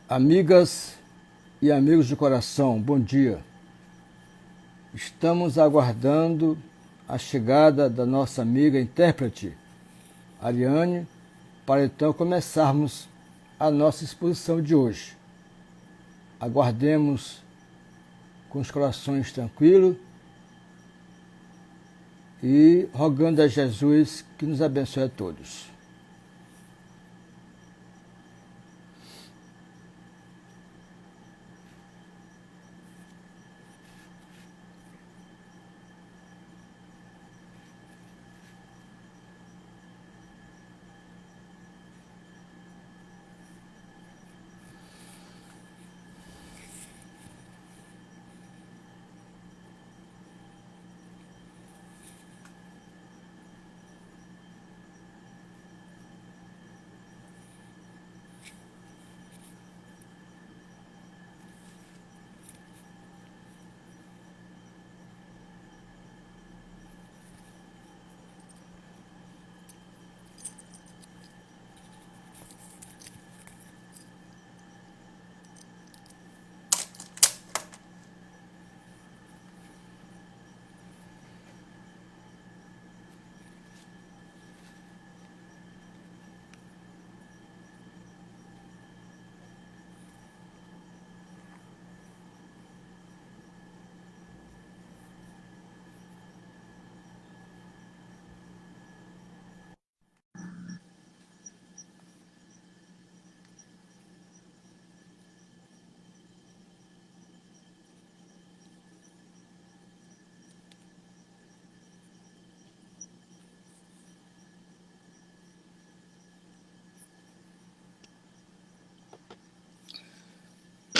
Amigas e amigos de coração, bom dia. Estamos aguardando a chegada da nossa amiga intérprete, Ariane, para então começarmos a nossa exposição de hoje. Aguardemos com os corações tranquilos e rogando a Jesus que nos abençoe a todos.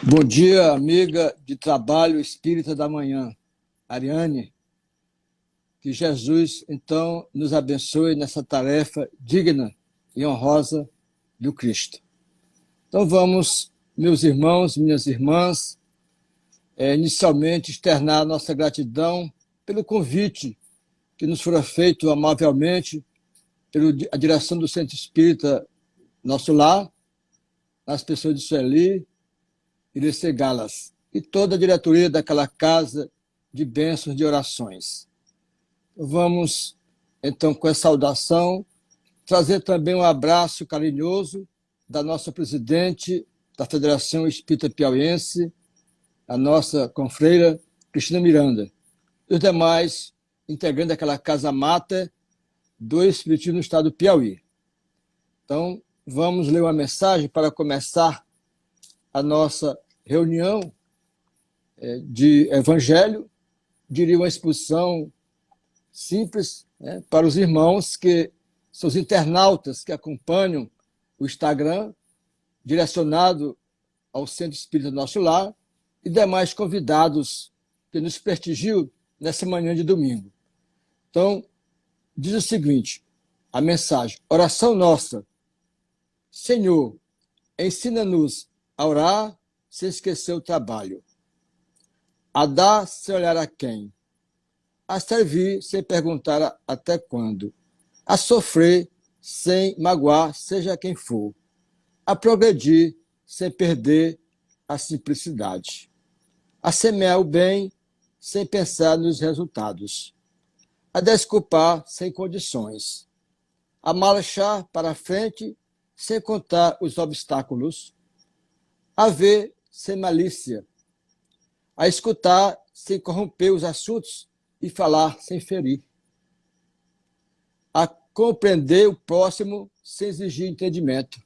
Bom dia, amiga de trabalho espírita da manhã, Ariane. Que Jesus, então, nos abençoe nessa tarefa digna e honrosa do Cristo. Então vamos, meus irmãos, minhas irmãs, inicialmente externar nossa gratidão pelo convite que nos foi feito amavelmente pela direção do Centro Espírita Nosso Lar, as pessoas de Sueli, Irecê Galas, e toda a diretoria daquela casa de bênçãos de orações. Vamos, então, com essa saudação, trazer também um abraço carinhoso da nossa presidente da Federação Espírita Piauiense, a nossa confreira Cristina Miranda, e os demais integrantes daquela casa mata do Espiritismo no estado do Piauí. Então, vamos ler uma mensagem para começar a nossa reunião de evangelho, diria uma exposição simples, para os irmãos que são os internautas que acompanham o Instagram, direcionado ao Centro Espírita Nosso Lar, e demais convidados que nos prestigiam nessa manhã de domingo. Então, diz o seguinte, a mensagem: oração nossa. Senhor, ensina-nos a orar sem esquecer o trabalho, a dar sem olhar a quem, a servir sem perguntar até quando, a sofrer sem magoar seja quem for, a progredir sem perder a simplicidade, a semear o bem sem pensar nos resultados, a desculpar sem condições, a marchar para frente sem contar os obstáculos, a ver sem malícia, a escutar sem corromper os assuntos e falar sem ferir, a compreender o próximo sem exigir entendimento,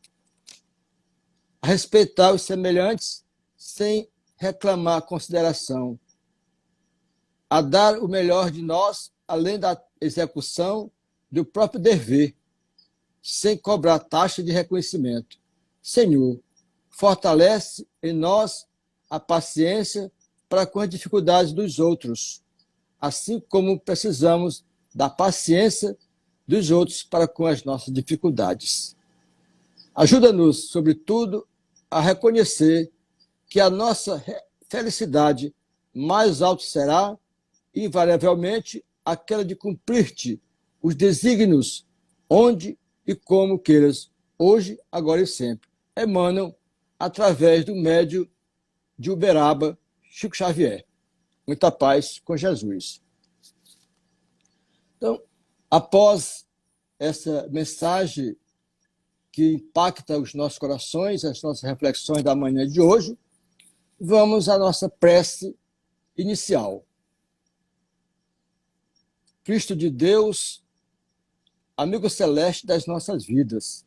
a respeitar os semelhantes sem reclamar consideração, a dar o melhor de nós além da execução do próprio dever, sem cobrar taxa de reconhecimento. Senhor, fortalece em nós a paciência para com as dificuldades dos outros, assim como precisamos da paciência dos outros para com as nossas dificuldades. Ajuda-nos, sobretudo, a reconhecer que a nossa felicidade mais alta será, invariavelmente, aquela de cumprir-te os desígnios onde e como queiras, hoje, agora e sempre. Emmanuel, através do médium de Uberaba, Chico Xavier. Muita paz com Jesus. Então, após essa mensagem que impacta os nossos corações, as nossas reflexões da manhã de hoje, vamos à nossa prece inicial. Cristo de Deus, amigo celeste das nossas vidas,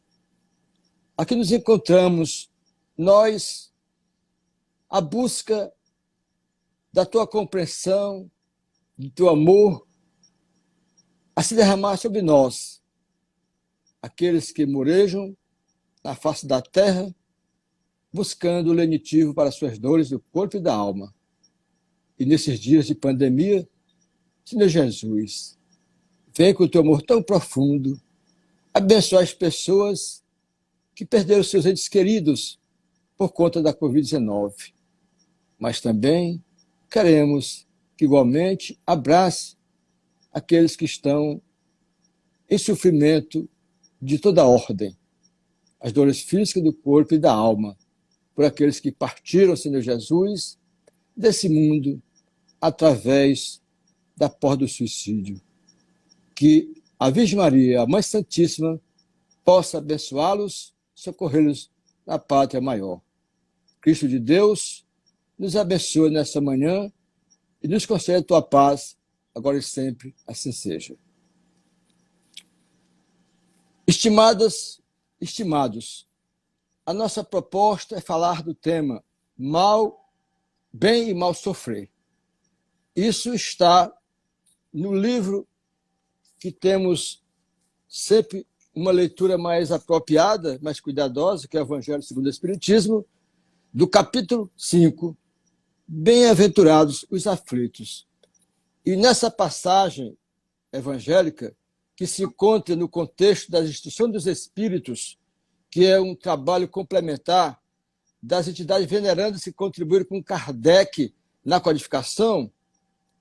aqui nos encontramos, nós, à busca da tua compreensão, do teu amor, a se derramar sobre nós, aqueles que morejam na face da terra, buscando o lenitivo para suas dores do corpo e da alma. E nesses dias de pandemia, Senhor Jesus, vem com o teu amor tão profundo, abençoar as pessoas que perderam seus entes queridos por conta da Covid-19. Mas também queremos que igualmente abrace aqueles que estão em sofrimento de toda ordem, as dores físicas do corpo e da alma, por aqueles que partiram, Senhor Jesus, desse mundo através da porta do suicídio. Que a Virgem Maria, a Mãe Santíssima, possa abençoá-los, socorrê-los na pátria maior. Cristo de Deus, nos abençoe nessa manhã e nos concede a tua paz, agora e sempre, assim seja. Estimadas, estimados, a nossa proposta é falar do tema bem e mal sofrer. Isso está no livro que temos sempre uma leitura mais apropriada, mais cuidadosa, que é o Evangelho segundo o Espiritismo, do capítulo 5, Bem-aventurados os aflitos. E nessa passagem evangélica, que se encontra no contexto da instrução dos espíritos, que é um trabalho complementar das entidades venerandas que contribuíram com Kardec na codificação,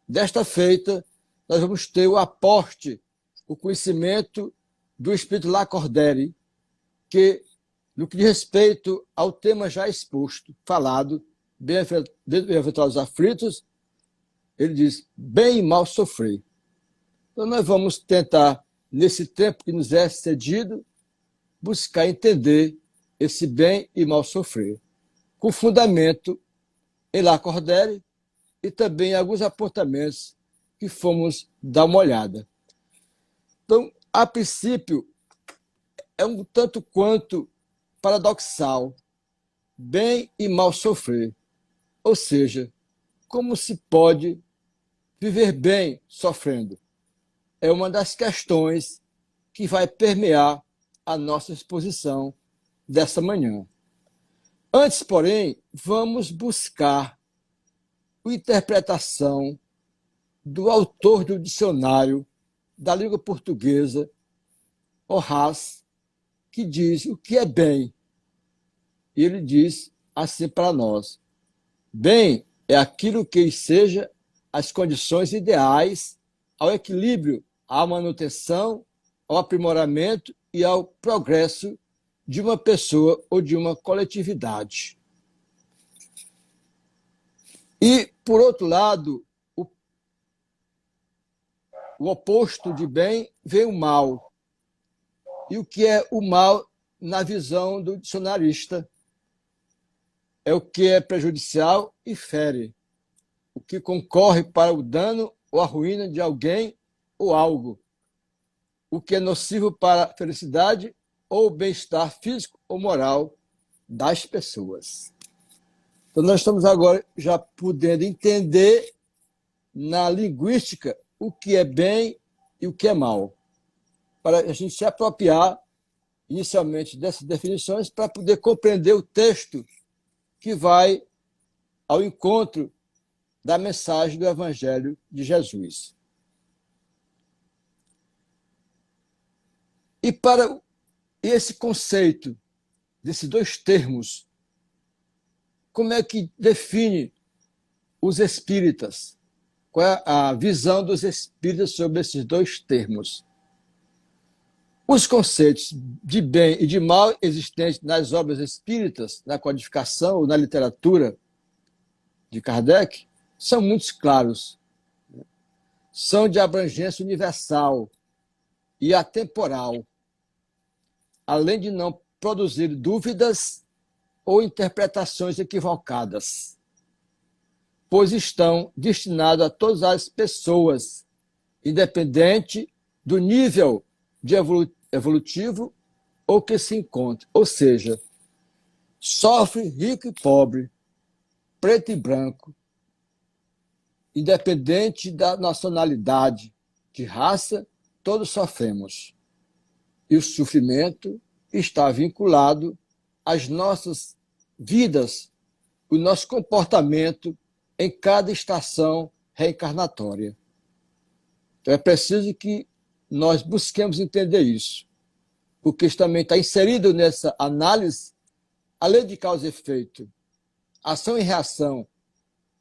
desta feita, nós vamos ter o aporte, o conhecimento do espírito Lacordaire, que, no que diz respeito ao tema já exposto, falado, bem-aventurados aflitos, ele diz, bem e mal sofrer. Então, nós vamos tentar, nesse tempo que nos é cedido, buscar entender esse bem e mal sofrer, com fundamento em Lacordaire e também alguns apontamentos que fomos dar uma olhada. Então, a princípio, é um tanto quanto paradoxal, bem e mal sofrer. Ou seja, como se pode viver bem sofrendo? É uma das questões que vai permear a nossa exposição dessa manhã. Antes, porém, vamos buscar a interpretação do autor do dicionário da língua portuguesa, Horaz, que diz o que é bem. E ele diz assim para nós: bem é aquilo que seja as condições ideais ao equilíbrio, à manutenção, ao aprimoramento e ao progresso de uma pessoa ou de uma coletividade. E, por outro lado, o oposto de bem vem o mal. E o que é o mal na visão do dicionarista? É o que é prejudicial e fere, o que concorre para o dano ou a ruína de alguém ou algo, o que é nocivo para a felicidade ou o bem-estar físico ou moral das pessoas. Então, nós estamos agora já podendo entender na linguística o que é bem e o que é mal, para a gente se apropriar inicialmente dessas definições para poder compreender o texto que vai ao encontro da mensagem do Evangelho de Jesus. E para esse conceito desses dois termos, como é que define os espíritas? Qual é a visão dos espíritas sobre esses dois termos? Os conceitos de bem e de mal existentes nas obras espíritas, na codificação ou na literatura de Kardec, são muito claros. São de abrangência universal e atemporal, além de não produzir dúvidas ou interpretações equivocadas, pois estão destinados a todas as pessoas, independente do nível de evolutivo ou que se encontre. Ou seja, sofre rico e pobre, preto e branco, independente da nacionalidade, de raça, todos sofremos. E o sofrimento está vinculado às nossas vidas, o nosso comportamento em cada estação reencarnatória. Então é preciso que nós busquemos entender isso, porque isso também está inserido nessa análise a lei de causa e efeito, ação e reação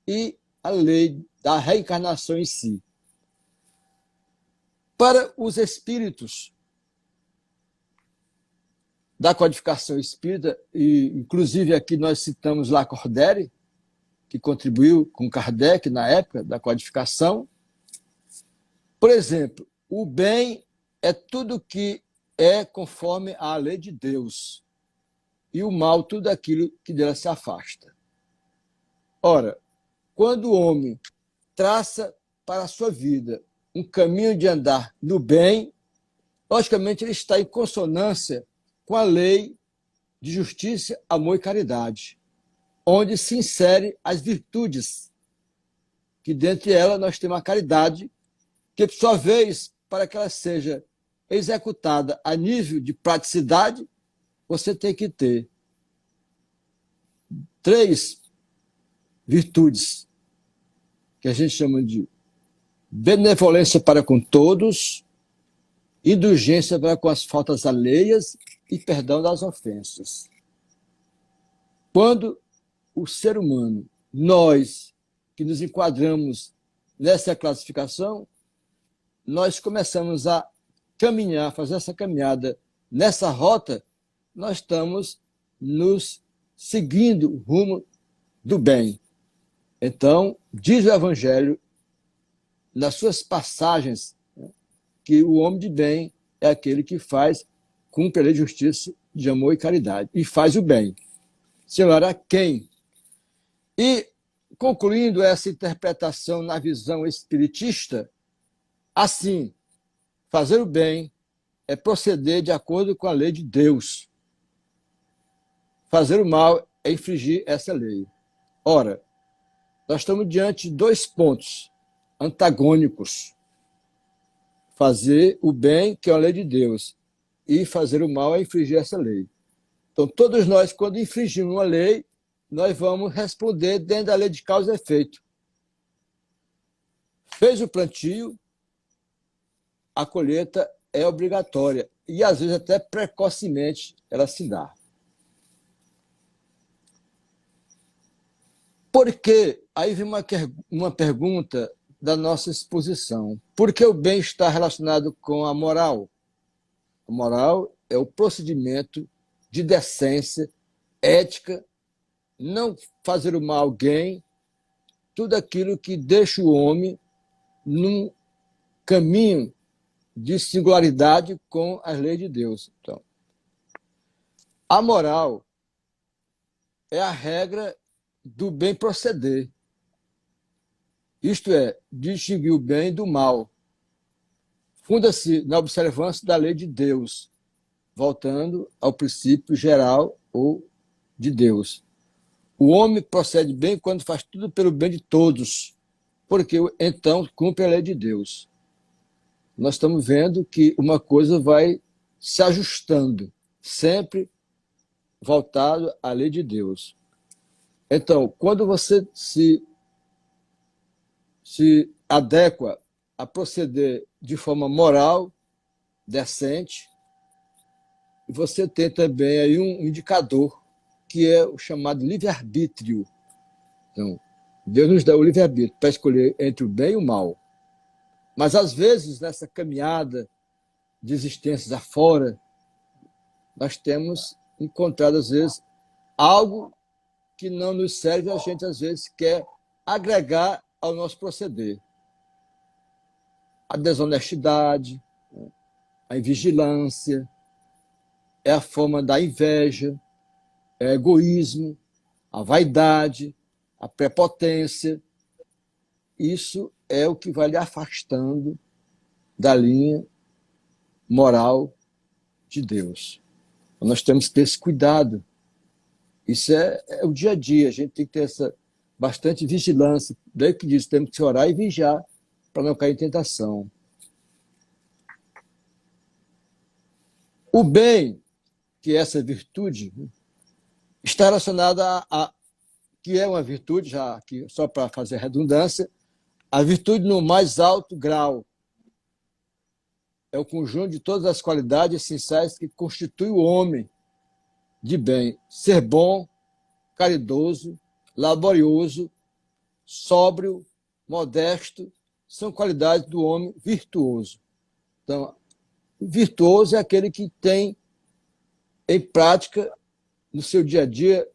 e a lei da reencarnação em si. Para os espíritos da codificação espírita, e inclusive aqui nós citamos Lacordaire, que contribuiu com Kardec na época da codificação. Por exemplo, o bem é tudo que é conforme a lei de Deus, e o mal tudo aquilo que dela se afasta. Ora, quando o homem traça para a sua vida um caminho de andar no bem, logicamente ele está em consonância com a lei de justiça, amor e caridade, onde se insere as virtudes, que dentre elas nós temos a caridade, que, por sua vez, para que ela seja executada a nível de praticidade, você tem que ter 3 virtudes, que a gente chama de benevolência para com todos, indulgência para com as faltas alheias e perdão das ofensas. Quando o ser humano, nós que nos enquadramos nessa classificação, nós começamos a caminhar, fazer essa caminhada nessa rota, nós estamos nos seguindo o rumo do bem. Então, diz o Evangelho, nas suas passagens, que o homem de bem é aquele que cumpre a lei de justiça, de amor e caridade, e faz o bem. Senhor, a quem? E, concluindo essa interpretação na visão espiritista, assim, fazer o bem é proceder de acordo com a lei de Deus. Fazer o mal é infringir essa lei. Ora, nós estamos diante de 2 pontos antagônicos. Fazer o bem, que é a lei de Deus, e fazer o mal é infringir essa lei. Então, todos nós, quando infringimos uma lei, nós vamos responder dentro da lei de causa e efeito. Fez o plantio, a colheita é obrigatória, e às vezes até precocemente ela se dá. Por que? Aí vem uma pergunta da nossa exposição. Por que o bem está relacionado com a moral? A moral é o procedimento de decência, ética, não fazer o mal a alguém, tudo aquilo que deixa o homem num caminho de singularidade com as leis de Deus. Então, a moral é a regra do bem proceder. Isto é, distinguir o bem do mal. Funda-se na observância da lei de Deus, voltando ao princípio geral ou de Deus. O homem procede bem quando faz tudo pelo bem de todos, porque então cumpre a lei de Deus. Nós estamos vendo que uma coisa vai se ajustando, sempre voltado à lei de Deus. Então, quando você se adequa a proceder de forma moral, decente, você tem também aí um indicador, que é o chamado livre-arbítrio. Então, Deus nos dá o livre-arbítrio para escolher entre o bem e o mal. Mas, às vezes, nessa caminhada de existências afora, nós temos encontrado, às vezes, algo que não nos serve, a gente, às vezes, quer agregar ao nosso proceder. A desonestidade, a invigilância, é a forma da inveja, é o egoísmo, a vaidade, a prepotência. Isso é o que vai lhe afastando da linha moral de Deus. Nós temos que ter esse cuidado. Isso é o dia a dia, a gente tem que ter bastante vigilância. Daí que diz, temos que orar e vigiar para não cair em tentação. O bem, que é essa virtude, está relacionada que é uma virtude, já aqui, só para fazer redundância, a virtude no mais alto grau. É o conjunto de todas as qualidades essenciais que constituem o homem de bem. Ser bom, caridoso, laborioso, sóbrio, modesto, são qualidades do homem virtuoso. Então, virtuoso é aquele que tem em prática, no seu dia a dia,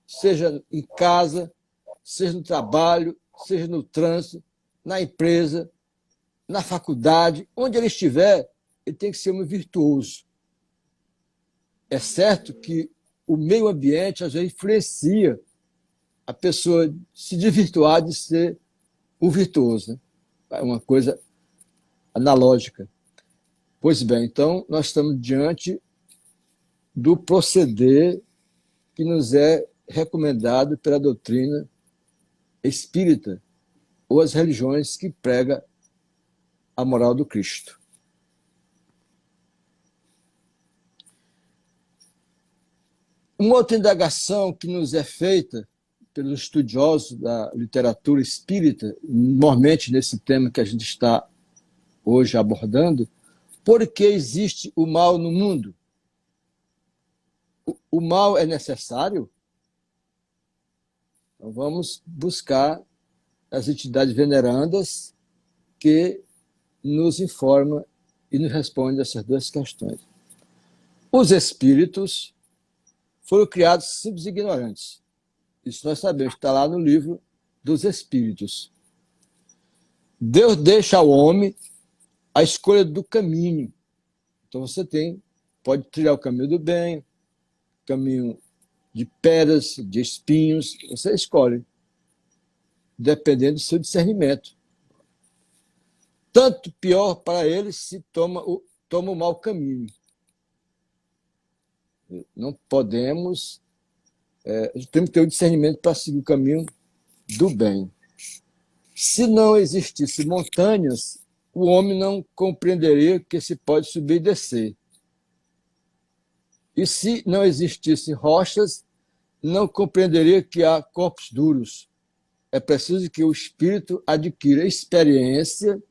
seja em casa, seja no trabalho, seja no trânsito, na empresa, na faculdade, onde ele estiver, ele tem que ser um virtuoso. É certo que o meio ambiente, às vezes, influencia a pessoa se desvirtuar de ser um virtuoso. Né? É uma coisa analógica. Pois bem, então, nós estamos diante do proceder que nos é recomendado pela doutrina espírita ou as religiões que pregam a moral do Cristo. Uma outra indagação que nos é feita pelos estudiosos da literatura espírita, normalmente nesse tema que a gente está hoje abordando, por que existe o mal no mundo? O mal é necessário? Então vamos buscar as entidades venerandas que nos informam e nos respondem essas duas questões. Os espíritos foram criados simples e ignorantes. Isso nós sabemos, está lá no livro dos Espíritos. Deus deixa ao homem a escolha do caminho. Então você pode trilhar o caminho do bem, caminho de pedras, de espinhos, você escolhe, dependendo do seu discernimento. Tanto pior para ele se toma o mau caminho. Não podemos, temos que ter o discernimento para seguir o caminho do bem. Se não existissem montanhas, o homem não compreenderia que se pode subir e descer. E se não existissem rochas, não compreenderia que há corpos duros. É preciso que o espírito adquira experiência,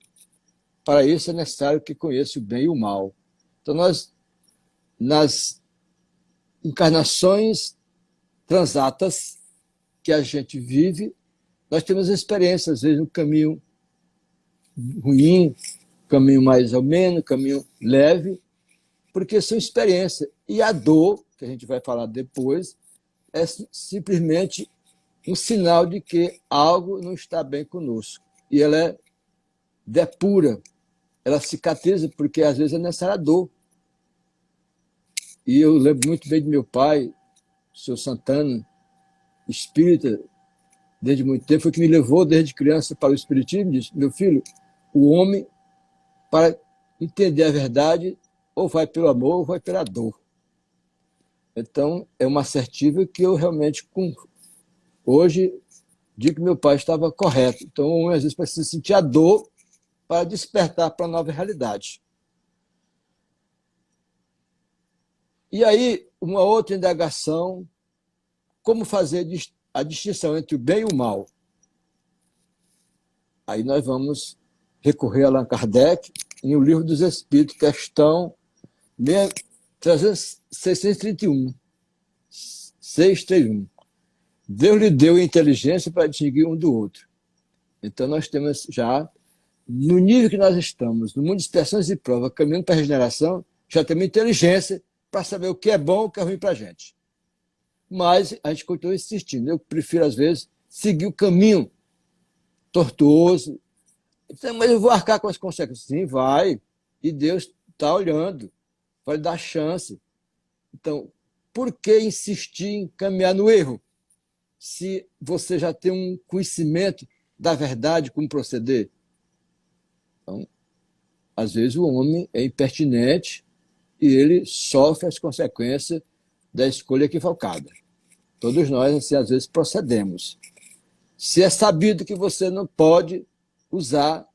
para isso é necessário que conheça o bem e o mal. Então, nós, nas encarnações transatas que a gente vive, nós temos experiências, às vezes, no caminho ruim, caminho mais ou menos, caminho leve, porque são experiências. E a dor, que a gente vai falar depois, é simplesmente um sinal de que algo não está bem conosco. E ela depura, ela cicatriza, porque às vezes é necessária a dor. E eu lembro muito bem de meu pai, o senhor Santana, espírita, desde muito tempo, foi que me levou desde criança para o espiritismo, e disse: meu filho, o homem, para entender a verdade, ou vai pelo amor ou vai pela dor. Então, é uma assertiva que eu realmente, hoje, digo que meu pai estava correto. Então, o homem às vezes precisa sentir a dor para despertar para a nova realidade. E aí, uma outra indagação, como fazer a distinção entre o bem e o mal? Aí nós vamos recorrer a Allan Kardec em O Livro dos Espíritos, questão 631. 631. Deus lhe deu inteligência para distinguir um do outro. Então nós temos já no nível que nós estamos, no mundo de expressões e prova, caminhando para a regeneração, já temos inteligência para saber o que é bom e o que é ruim para a gente. Mas a gente continua insistindo. Eu prefiro, às vezes, seguir o caminho tortuoso. Então, mas eu vou arcar com as consequências. Sim, vai. E Deus está olhando. Vai dar chance. Então, por que insistir em caminhar no erro? Se você já tem um conhecimento da verdade, como proceder? Então, às vezes o homem é impertinente e ele sofre as consequências da escolha equivocada. Todos nós, assim, às vezes, procedemos. Se é sabido que você não pode usar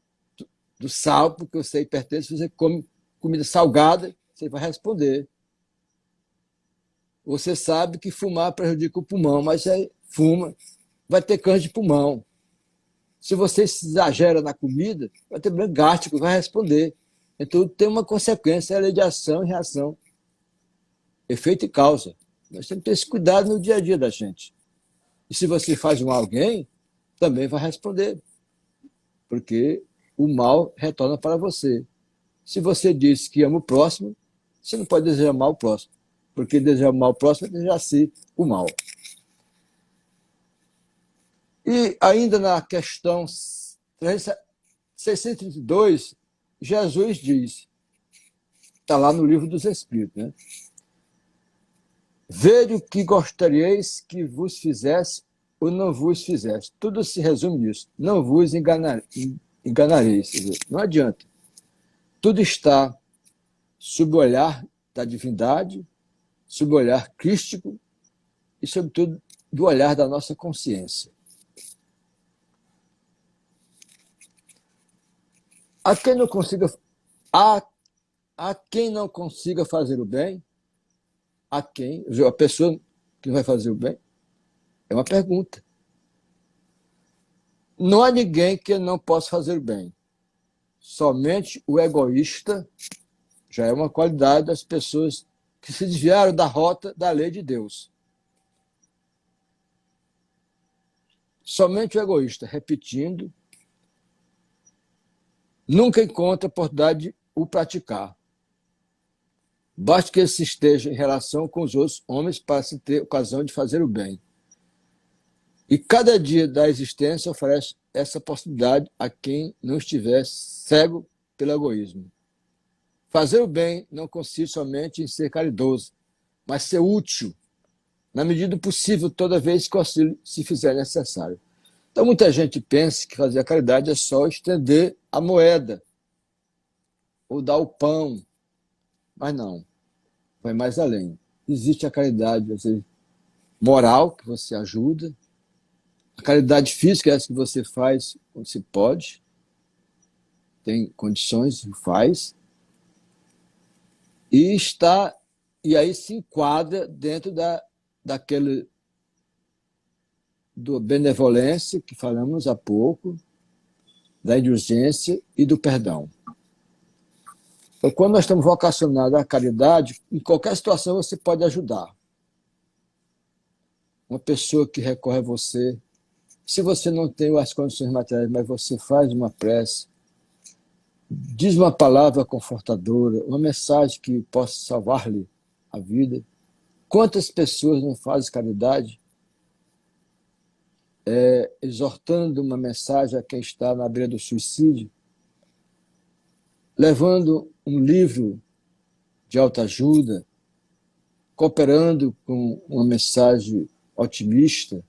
do sal, porque você é hipertenso, se você come comida salgada, você vai responder. Você sabe que fumar prejudica o pulmão, mas aí fuma, vai ter câncer de pulmão. Se você se exagera na comida, vai ter problema gástrico, vai responder. Então, tem uma consequência, é a lei de ação e reação, efeito e causa. Nós temos que ter esse cuidado no dia a dia da gente. E se você faz um alguém, também vai responder, porque o mal retorna para você. Se você diz que ama o próximo, você não pode desejar mal ao próximo, porque desejar mal ao próximo é desejar a si o mal. E ainda na questão 632, Jesus diz, está lá no livro dos Espíritos, né? Vede o que gostaríeis que vos fizesse ou não vos fizesse. Tudo se resume nisso. Não vos enganareis. Não adianta. Tudo está sob o olhar da divindade, sob o olhar crístico e, sobretudo, do olhar da nossa consciência. A quem não consiga, a quem não consiga fazer o bem, a quem, a pessoa que não vai fazer o bem, é uma pergunta. Não há ninguém que não possa fazer o bem. Somente o egoísta já é uma qualidade das pessoas que se desviaram da rota da lei de Deus. Somente o egoísta, repetindo, nunca encontra oportunidade de o praticar. Basta que ele se esteja em relação com os outros homens para se ter ocasião de fazer o bem. E cada dia da existência oferece essa possibilidade a quem não estiver cego pelo egoísmo. Fazer o bem não consiste somente em ser caridoso, mas ser útil, na medida do possível, toda vez que o auxílio se fizer necessário. Então, muita gente pensa que fazer a caridade é só estender a moeda ou dar o pão, mas não, vai mais além. Existe a caridade, às vezes, moral, que você ajuda, a caridade física é essa que você faz quando se pode, tem condições, faz, e aí se enquadra dentro daquele do benevolência, que falamos há pouco, da indulgência e do perdão. Então, quando nós estamos vocacionados à caridade, em qualquer situação você pode ajudar. Uma pessoa que recorre a você, se você não tem as condições materiais, mas você faz uma prece, diz uma palavra confortadora, uma mensagem que possa salvar-lhe a vida. Quantas pessoas não fazem caridade exortando uma mensagem a quem está na beira do suicídio, levando um livro de autoajuda, cooperando com uma mensagem otimista,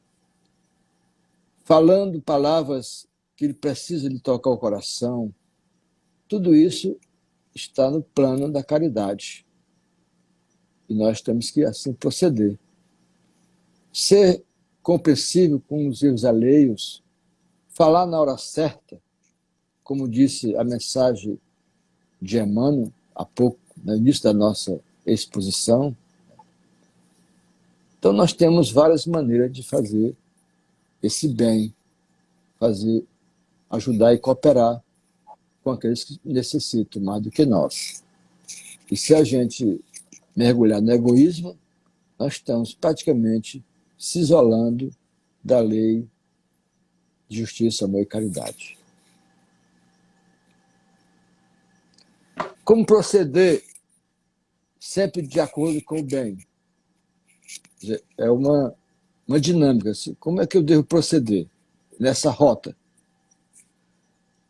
falando palavras que ele precisa de tocar o coração. Tudo isso está no plano da caridade. E nós temos que assim proceder. Ser compreensível com os erros alheios, falar na hora certa, como disse a mensagem de Emmanuel há pouco, no início da nossa exposição. Então nós temos várias maneiras de fazer esse bem, ajudar e cooperar com aqueles que necessitam mais do que nós. E se a gente mergulhar no egoísmo, nós estamos praticamente se isolando da lei de justiça, amor e caridade. Como proceder sempre de acordo com o bem? É uma dinâmica. Assim. Como é que eu devo proceder nessa rota?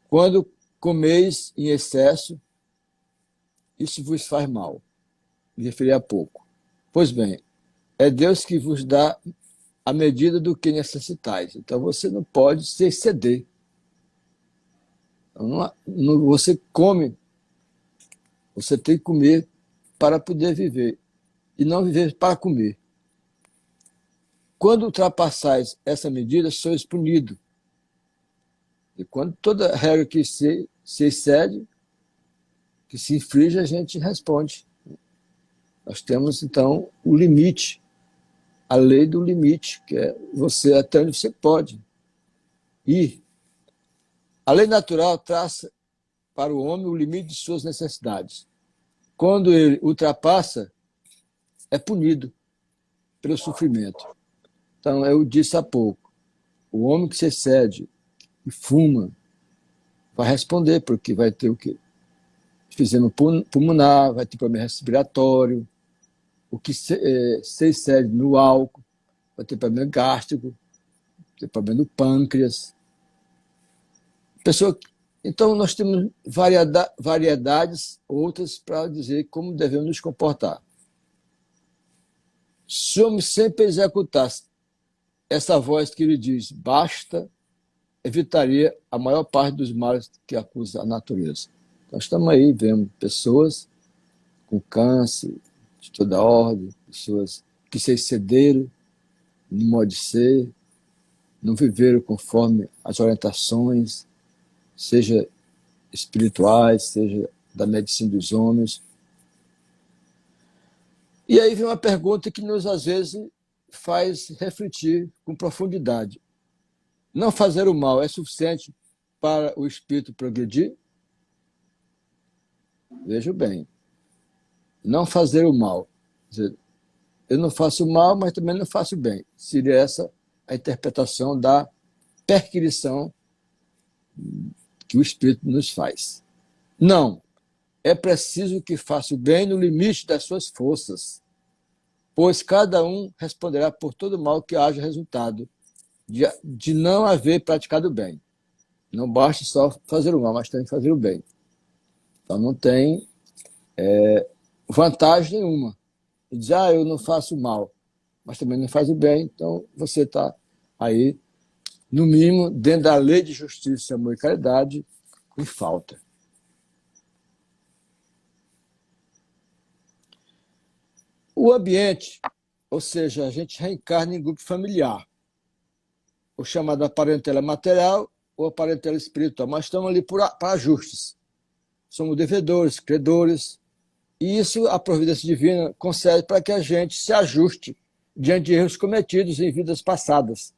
Quando comeis em excesso, isso vos faz mal. Me referi há pouco. Pois bem, é Deus que vos dá a medida do que necessitais. Então você não pode se exceder. Você come, você tem que comer para poder viver e não viver para comer. Quando ultrapassais essa medida, sois punido. E quando toda regra que se excede, que se infringe, a gente responde. Nós temos, então, o limite, a lei do limite, que é você até onde você pode ir. A lei natural traça para o homem o limite de suas necessidades. Quando ele ultrapassa, é punido pelo sofrimento. Então, eu disse há pouco, o homem que se excede e fuma vai responder, porque vai ter o quê? Enfisema pulmonar, vai ter problema respiratório, o que se excede no álcool, vai ter problema gástrico, vai ter problema no pâncreas. Então, nós temos variedades outras para dizer como devemos nos comportar. Se o homem sempre executasse essa voz que ele diz, basta, evitaria a maior parte dos males que acusa a natureza. Nós estamos aí vendo pessoas com câncer de toda ordem, pessoas que se excederam no modo de ser, não viveram conforme as orientações, seja espirituais, seja da medicina dos homens. E aí vem uma pergunta que nos, às vezes, faz refletir com profundidade. Não fazer o mal é suficiente para o espírito progredir? Veja bem, não fazer o mal. Quer dizer, eu não faço o mal, mas também não faço o bem. Seria essa a interpretação da perquisição que o espírito nos faz. Não, é preciso que faça o bem no limite das suas forças, pois cada um responderá por todo mal que haja resultado de não haver praticado o bem. Não basta só fazer o mal, mas também fazer o bem. Então não tem vantagem nenhuma. E dizer, eu não faço o mal, mas também não faz o bem, então você está aí, no mínimo, dentro da lei de justiça, amor e caridade, em falta. O ambiente, ou seja, a gente reencarna em grupo familiar, o chamado a parentela material ou a parentela espiritual, mas estamos ali para ajustes. Somos devedores, credores, e isso a providência divina concede para que a gente se ajuste diante de erros cometidos em vidas passadas.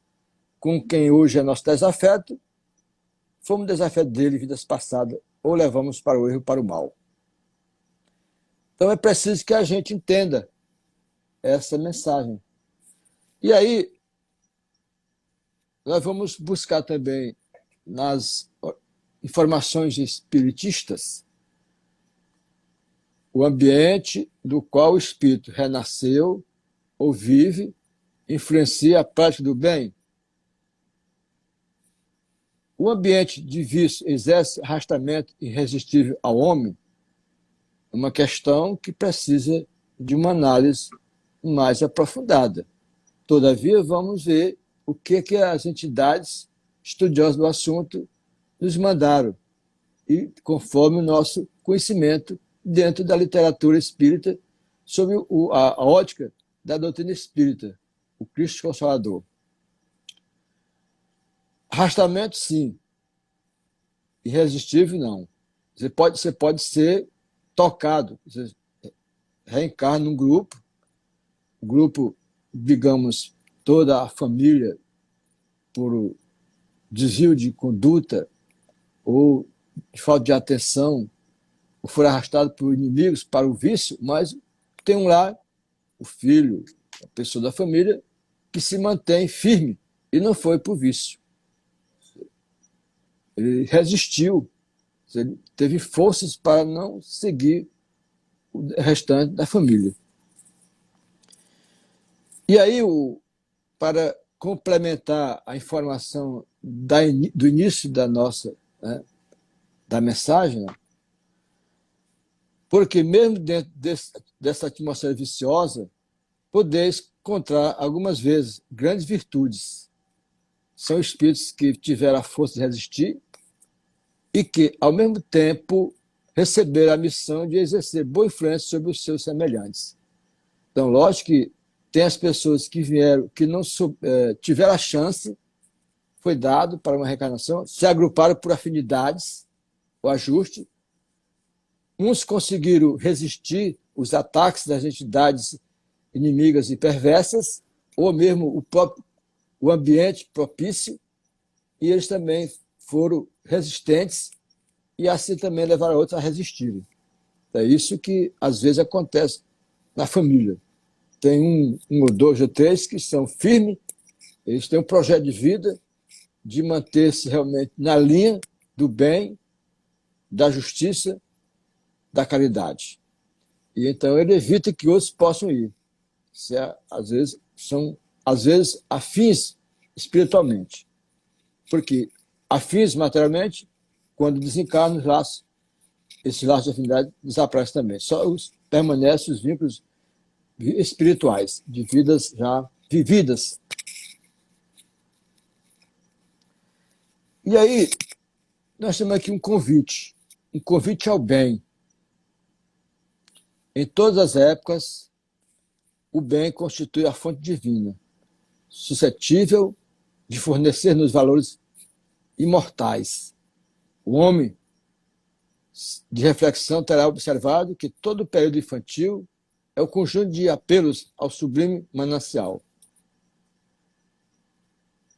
Com quem hoje é nosso desafeto, fomos desafeto dele em vidas passadas, ou levamos para o erro, para o mal. Então é preciso que a gente entenda essa mensagem. E aí, nós vamos buscar também nas informações espiritistas o ambiente do qual o espírito renasceu ou vive, influencia a prática do bem. O ambiente de vício exerce arrastamento irresistível ao homem? Uma questão que precisa de uma análise mais aprofundada. Todavia, vamos ver o que as entidades estudiosas do assunto nos mandaram, e conforme o nosso conhecimento dentro da literatura espírita, sob a ótica da doutrina espírita, o Cristo Consolador. Arrastamento, sim. Irresistível, não. Você pode ser tocado. Você reencarna num grupo, digamos, toda a família, por desvio de conduta ou de falta de atenção, ou for arrastado por inimigos para o vício, mas tem um lá, o filho, a pessoa da família, que se mantém firme e não foi por vício. Ele resistiu Ele teve forças para não seguir o restante da família. E aí, para complementar a informação do início da nossa, né, da mensagem, né, porque mesmo dentro dessa atmosfera viciosa, podeis encontrar algumas vezes grandes virtudes. São espíritos que tiveram a força de resistir e que, ao mesmo tempo, receberam a missão de exercer boa influência sobre os seus semelhantes. Então, lógico que tem as pessoas que vieram, que não tiveram a chance, foi dado para uma reencarnação, se agruparam por afinidades, o ajuste. Uns conseguiram resistir os ataques das entidades inimigas e perversas, ou mesmo o ambiente propício, e eles também foram resistentes e assim também levaram outros a resistirem. É isso que às vezes acontece na família. Tem um ou dois ou três que são firmes, eles têm um projeto de vida de manter-se realmente na linha do bem, da justiça, da caridade. E então ele evita que outros possam ir. São às vezes afins espiritualmente. Porque afins materialmente, quando desencarnam os laços, esses laços de afinidade desaparecem também. Só permanecem os vínculos espirituais, de vidas já vividas. E aí, nós temos aqui um convite ao bem. Em todas as épocas, o bem constitui a fonte divina, suscetível de fornecer-nos valores imortais. O homem de reflexão terá observado que todo o período infantil é o conjunto de apelos ao sublime manancial.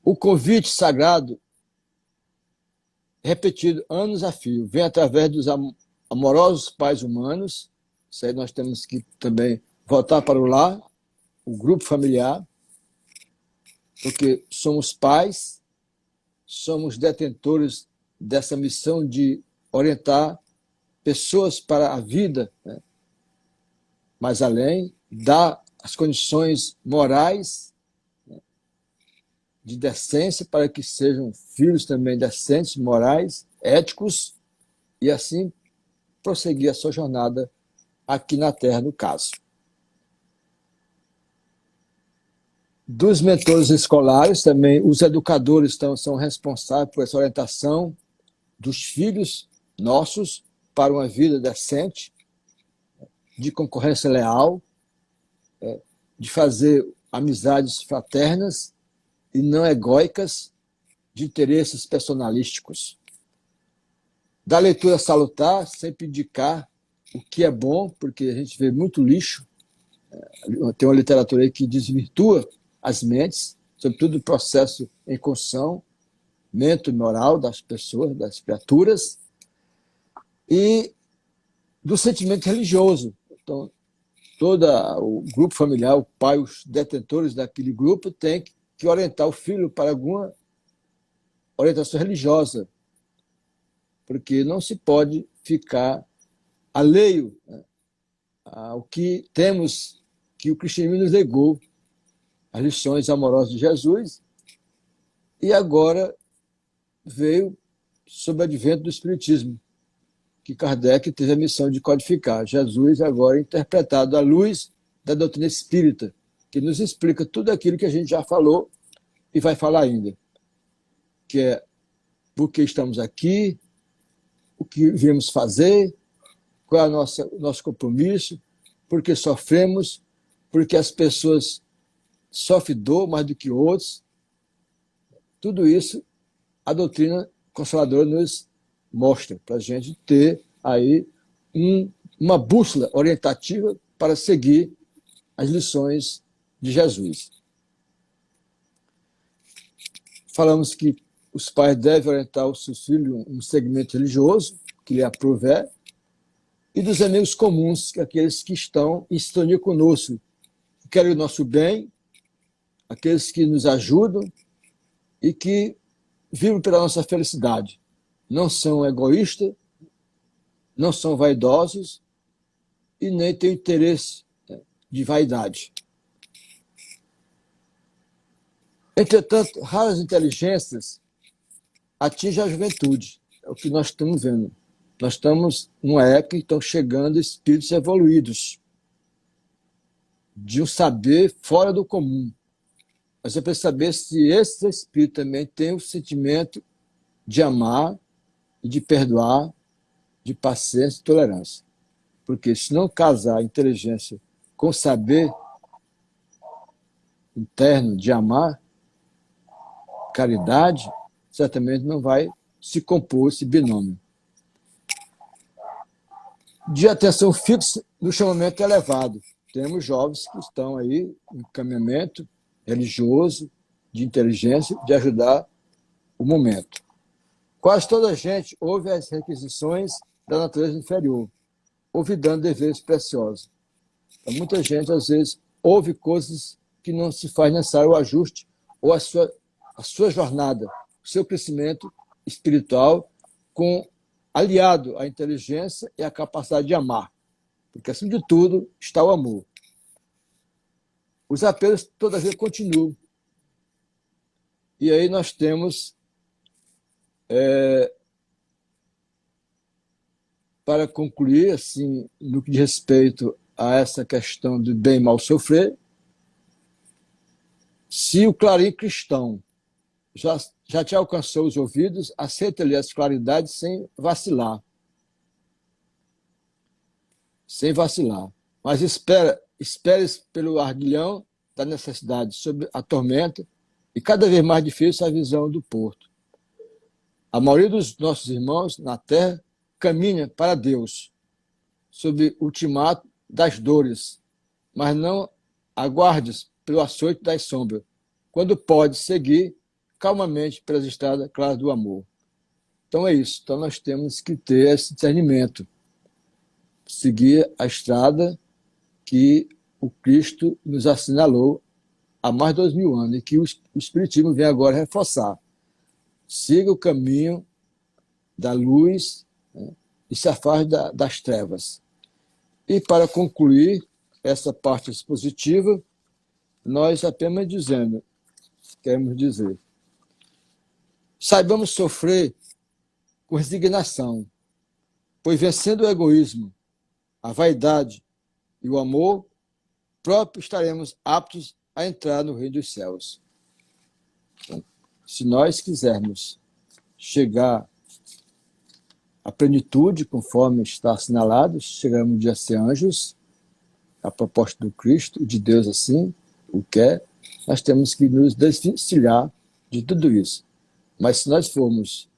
O convite sagrado, repetido anos a fio, vem através dos amorosos pais humanos. Isso aí nós temos que também voltar para o lar, o grupo familiar, porque somos pais, somos detentores dessa missão de orientar pessoas para a vida, né? Mais além, dar as condições morais, né, de decência para que sejam filhos também decentes, morais, éticos, e assim prosseguir a sua jornada aqui na Terra, no caso. Dos mentores escolares, também os educadores são responsáveis por essa orientação dos filhos nossos para uma vida decente, de concorrência leal, de fazer amizades fraternas e não egóicas, de interesses personalísticos. Da leitura salutar, sempre indicar o que é bom, porque a gente vê muito lixo. Tem uma literatura aí que desvirtua as mentes, sobretudo o processo em construção, mente moral das pessoas, das criaturas, e do sentimento religioso. Então, todo o grupo familiar, o pai, os detentores daquele grupo, tem que orientar o filho para alguma orientação religiosa, porque não se pode ficar alheio, né, ao que temos, que o cristianismo nos legou, as lições amorosas de Jesus, e agora veio sob o advento do Espiritismo, que Kardec teve a missão de codificar. Jesus agora interpretado à luz da doutrina espírita, que nos explica tudo aquilo que a gente já falou e vai falar ainda, que é por que estamos aqui, o que viemos fazer, qual é o nosso compromisso, por que sofremos, porque as pessoas sofrem dor mais do que outros. Tudo isso a doutrina consoladora nos mostra, para a gente ter aí uma bússola orientativa para seguir as lições de Jesus. Falamos que os pais devem orientar os seus filhos um segmento religioso, que lhe aprouver, e dos amigos comuns, aqueles que estão em sintonia conosco, que querem o nosso bem, aqueles que nos ajudam e que vivem pela nossa felicidade. Não são egoístas, não são vaidosos e nem têm interesse de vaidade. Entretanto, raras inteligências atingem a juventude. É o que nós estamos vendo. Nós estamos numa época que estão chegando espíritos evoluídos, de um saber fora do comum. Mas é para saber se esse espírito também tem o sentimento de amar e de perdoar, de paciência e tolerância. Porque se não casar a inteligência com saber interno de amar, caridade, certamente não vai se compor esse binômio. De atenção fixa no chamamento elevado. Temos jovens que estão aí em encaminhamento religioso, de inteligência, de ajudar o momento. Quase toda a gente ouve as requisições da natureza inferior, olvidando deveres preciosos. Então, muita gente, às vezes, ouve coisas que não se faz necessário o ajuste ou a sua jornada, o seu crescimento espiritual, aliado à inteligência e à capacidade de amar. Porque, acima de tudo, está o amor. Os apelos, todavia, continuam. E aí nós temos, para concluir, assim, no que diz respeito a essa questão do bem e mal sofrer, se o clarim cristão já te alcançou os ouvidos, aceita-lhe as claridades sem vacilar. Sem vacilar. Mas esperes pelo arguilhão da necessidade sob a tormenta e cada vez mais difícil a visão do porto. A maioria dos nossos irmãos na terra caminha para Deus sob o ultimato das dores, mas não aguardes pelo açoite das sombras, quando pode seguir calmamente pelas estradas claras do amor. Então é isso. Então nós temos que ter esse discernimento, seguir a estrada que o Cristo nos assinalou há mais de 2000 anos e que o Espiritismo vem agora reforçar. Siga o caminho da luz, né, e se afaste das trevas. E para concluir essa parte expositiva, nós apenas queremos dizer, saibamos sofrer com resignação, pois vencendo o egoísmo, a vaidade e o amor próprio, estaremos aptos a entrar no reino dos céus. Então, se nós quisermos chegar à plenitude, conforme está assinalado, chegarmos de ser anjos, a proposta do Cristo, de Deus assim o quer, nós temos que nos desvencilhar de tudo isso. Mas se nós formos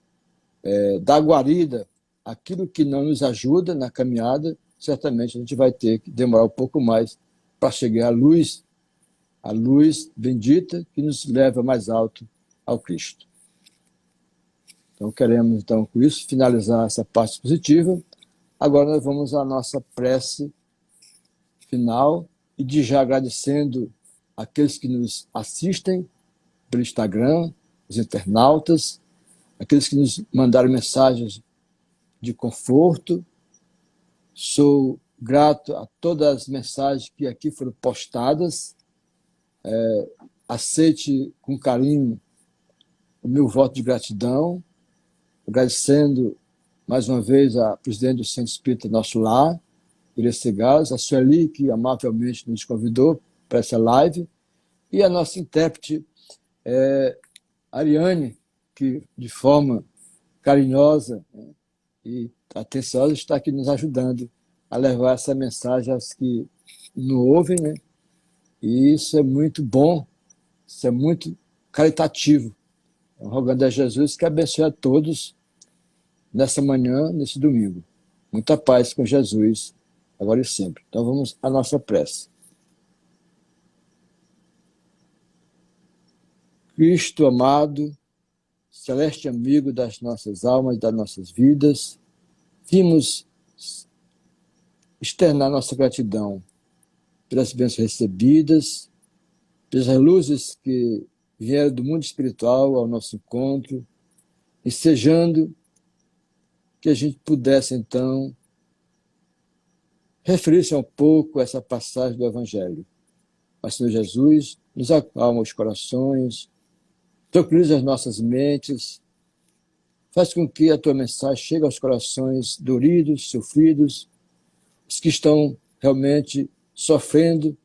dar guarida àquilo que não nos ajuda na caminhada, certamente a gente vai ter que demorar um pouco mais para chegar à luz bendita que nos leva mais alto ao Cristo. Então, queremos, então, com isso, finalizar essa parte positiva. Agora nós vamos à nossa prece final e de já agradecendo aqueles que nos assistem pelo Instagram, os internautas, aqueles que nos mandaram mensagens de conforto. Sou grato a todas as mensagens que aqui foram postadas. Aceite com carinho o meu voto de gratidão, agradecendo mais uma vez a presidente do Centro Espírita Nosso Lar, Irecê Gás, a Sueli, que amavelmente nos convidou para essa live, e a nossa intérprete, Ariane, que de forma carinhosa, né, e atenciosa está aqui nos ajudando a levar essa mensagem aos que não ouvem, né? E isso é muito bom, isso é muito caritativo. Rogando a Jesus que abençoe a todos nessa manhã, nesse domingo. Muita paz com Jesus, agora e sempre. Então vamos à nossa prece. Cristo amado, celeste amigo das nossas almas, das nossas vidas, vimos externar nossa gratidão pelas bênçãos recebidas, pelas luzes que vieram do mundo espiritual ao nosso encontro, ensejando que a gente pudesse, então, referir-se um pouco a essa passagem do Evangelho. Mas, Senhor Jesus, nos acalma os corações, tranquiliza as nossas mentes, faz com que a tua mensagem chegue aos corações doridos, sofridos, os que estão realmente sofrendo,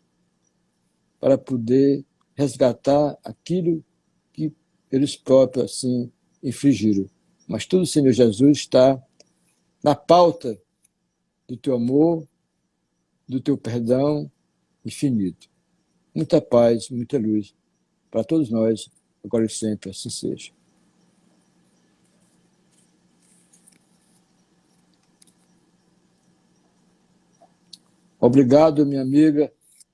para poder resgatar aquilo que eles próprios assim infligiram. Mas tudo, Senhor Jesus, está na pauta do teu amor, do teu perdão infinito. Muita paz, muita luz para todos nós, agora e sempre, assim seja. Obrigado, minha amiga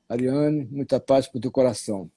Ariane, muita paz para o teu coração.